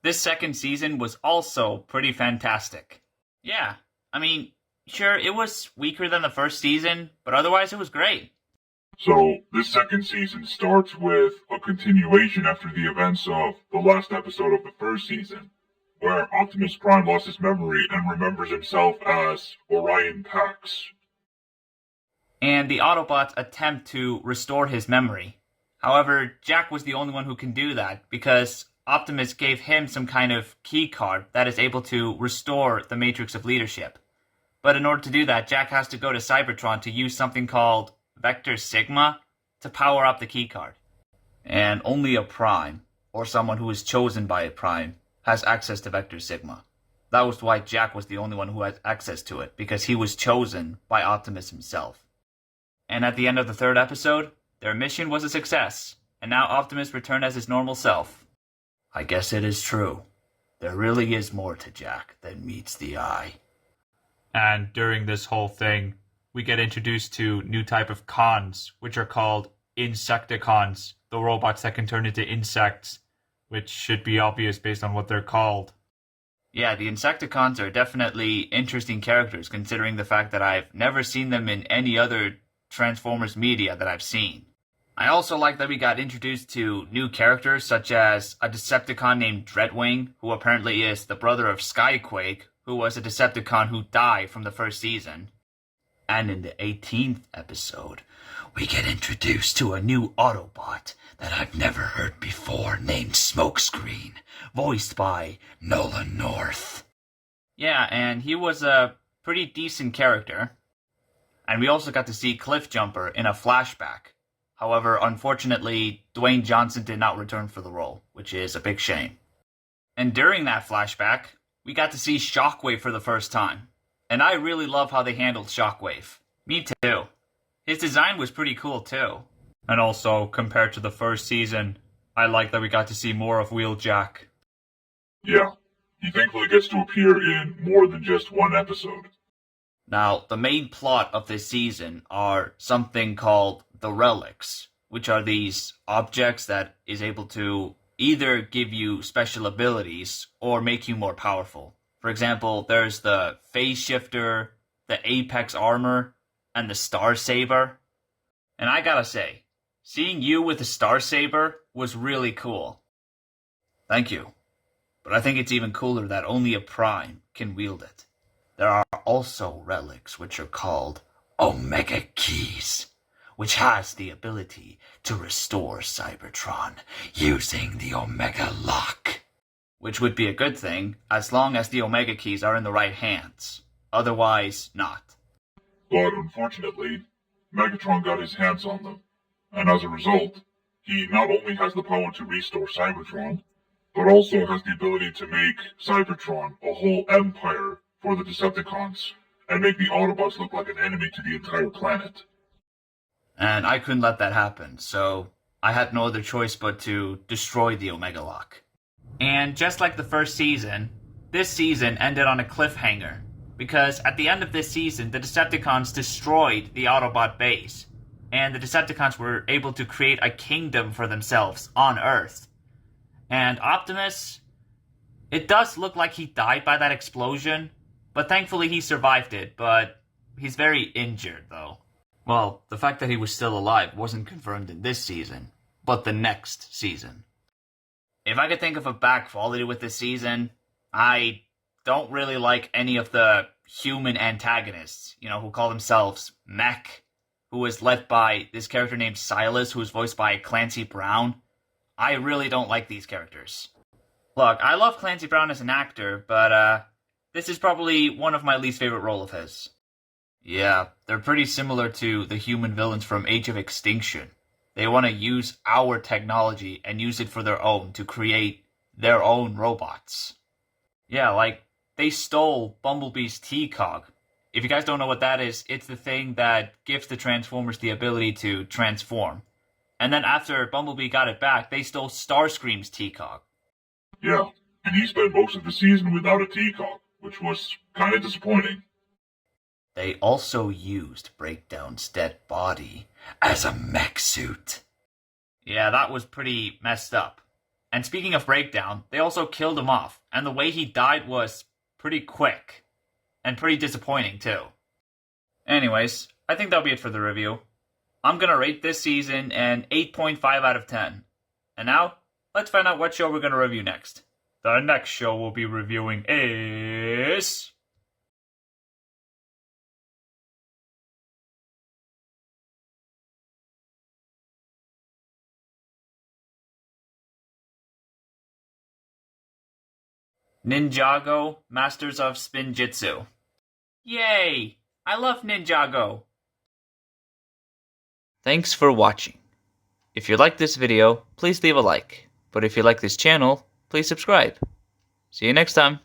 This second season was also pretty fantastic. Yeah, I mean, sure, it was weaker than the first season, but otherwise it was great. So, this second season starts with a continuation after the events of the last episode of the first season, where Optimus Prime lost his memory and remembers himself as Orion Pax. And the Autobots attempt to restore his memory. However, Jack was the only one who can do that because Optimus gave him some kind of key card that is able to restore the Matrix of Leadership. But in order to do that, Jack has to go to Cybertron to use something called Vector Sigma to power up the keycard. And only a Prime, or someone who is chosen by a Prime, has access to Vector Sigma. That was why Jack was the only one who had access to it, because he was chosen by Optimus himself. And at the end of the third episode, their mission was a success, and now Optimus returned as his normal self. I guess it is true. There really is more to Jack than meets the eye. And during this whole thing, we get introduced to new type of cons, which are called Insecticons, the robots that can turn into insects, which should be obvious based on what they're called. Yeah, the Insecticons are definitely interesting characters, considering the fact that I've never seen them in any other Transformers media that I've seen. I also like that we got introduced to new characters, such as a Decepticon named Dreadwing, who apparently is the brother of Skyquake, who was a Decepticon who died from the first season. And in the 18th episode, we get introduced to a new Autobot that I've never heard before named Smokescreen, voiced by Nolan North. Yeah, and he was a pretty decent character. And we also got to see Cliffjumper in a flashback. However, unfortunately, Dwayne Johnson did not return for the role, which is a big shame. And during that flashback, we got to see Shockwave for the first time. And I really love how they handled Shockwave. Me too. His design was pretty cool too. And also, compared to the first season, I like that we got to see more of Wheeljack. Yeah, he thankfully gets to appear in more than just one episode. Now, the main plot of this season are something called the Relics, which are these objects that is able to either give you special abilities or make you more powerful. For example, there's the Phase Shifter, the Apex Armor, and the Star Saber. And I gotta say, seeing you with the Star Saber was really cool. Thank you. But I think it's even cooler that only a Prime can wield it. There are also relics which are called Omega Keys, which has the ability to restore Cybertron using the Omega Lock. Which would be a good thing, as long as the Omega Keys are in the right hands. Otherwise, not. But unfortunately, Megatron got his hands on them, and as a result, he not only has the power to restore Cybertron, but also has the ability to make Cybertron a whole empire for the Decepticons, and make the Autobots look like an enemy to the entire planet. And I couldn't let that happen, so I had no other choice but to destroy the Omega Lock. And just like the first season, this season ended on a cliffhanger, because at the end of this season, the Decepticons destroyed the Autobot base, and the Decepticons were able to create a kingdom for themselves on Earth. And Optimus, it does look like he died by that explosion, but thankfully he survived it, but he's very injured though. Well, the fact that he was still alive wasn't confirmed in this season, but the next season. If I could think of a bad quality with this season, I don't really like any of the human antagonists, who call themselves Mech, who is led by this character named Silas, who is voiced by Clancy Brown. I really don't like these characters. Look, I love Clancy Brown as an actor, but this is probably one of my least favorite role of his. Yeah, they're pretty similar to the human villains from Age of Extinction. They want to use our technology and use it for their own to create their own robots. Yeah, like, they stole Bumblebee's T-Cog. If you guys don't know what that is, it's the thing that gives the Transformers the ability to transform. And then after Bumblebee got it back, they stole Starscream's T-Cog. Yeah, and he spent most of the season without a T-Cog, which was kinda disappointing. They also used Breakdown's dead body as a mech suit. Yeah, that was pretty messed up. And speaking of breakdown, they also killed him off, and the way he died was pretty quick. And pretty disappointing, too. Anyways, I think that'll be it for the review. I'm gonna rate this season an 8.5 out of 10. And now, let's find out what show we're gonna review next. The next show we'll be reviewing is... Ninjago Masters of Spinjitzu. Yay! I love Ninjago! Thanks for watching. If you like this video, please leave a like. But if you like this channel, please subscribe. See you next time.